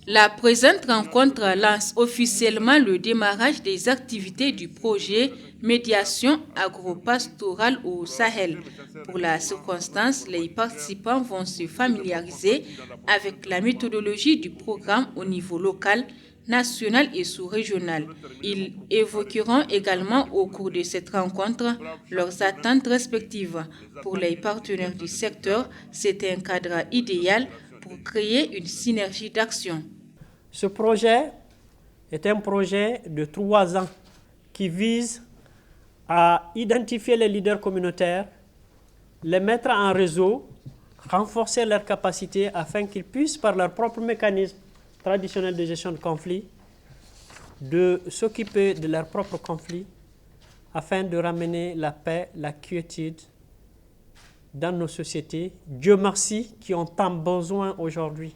La présente rencontre lance officiellement le démarrage des activités du projet Médiation agro-pastorale au Sahel. Pour la circonstance, les participants vont se familiariser avec la méthodologie du programme au niveau local, national et sous-régional. Ils évoqueront également au cours de cette rencontre leurs attentes respectives. Pour les partenaires du secteur, c'est un cadre idéal pour créer une synergie d'action. Ce projet est un projet de 3 ans qui vise à identifier les leaders communautaires, les mettre en réseau, renforcer leurs capacités afin qu'ils puissent, par leur propre mécanisme traditionnel de gestion de conflits, de s'occuper de leurs propres conflits afin de ramener la paix, la quiétude dans nos sociétés. Dieu merci, qui ont tant besoin aujourd'hui.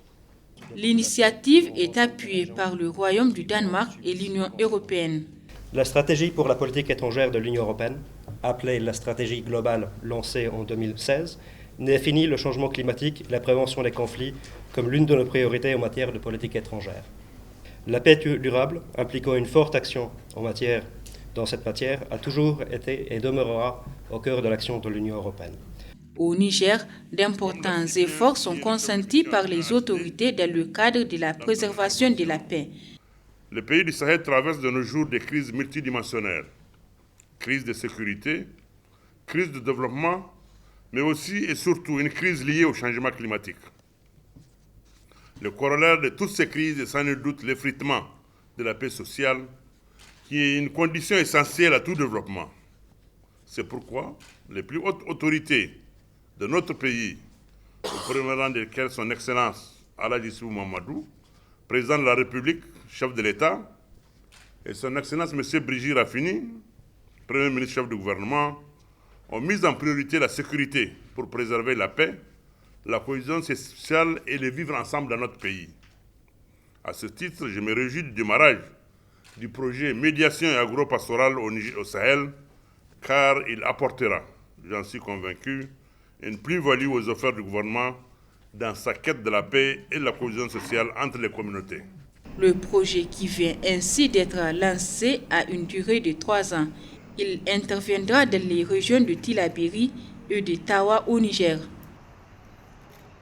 L'initiative est appuyée par le Royaume du Danemark et l'Union européenne. La stratégie pour la politique étrangère de l'Union européenne, appelée la stratégie globale lancée en 2016, définit le changement climatique et la prévention des conflits comme l'une de nos priorités en matière de politique étrangère. La paix durable, impliquant une forte action dans cette matière, a toujours été et demeurera au cœur de l'action de l'Union européenne. Au Niger, d'importants efforts sont consentis par les autorités dans le cadre de la préservation de la paix. Le pays du Sahel traverse de nos jours des crises multidimensionnelles. Crise de sécurité, crise de développement, mais aussi et surtout une crise liée au changement climatique. Le corollaire de toutes ces crises est sans nul doute l'effritement de la paix sociale, qui est une condition essentielle à tout développement. C'est pourquoi les plus hautes autorités de notre pays, au premier rang desquelles son Excellence Aladji Issou Mahamadou, président de la République, chef de l'État, et son Excellence M. Brigitte Raffini, Premier ministre chef du gouvernement, ont mis en priorité la sécurité pour préserver la paix, la cohésion sociale et le vivre ensemble dans notre pays. À ce titre, je me réjouis du démarrage du projet Médiation et agro-pastorale au Sahel, car il apportera, j'en suis convaincu, une plus-value aux efforts du gouvernement dans sa quête de la paix et de la cohésion sociale entre les communautés. Le projet qui vient ainsi d'être lancé a une durée de 3 ans. Il interviendra dans les régions de Tillabéri et de Tawa au Niger.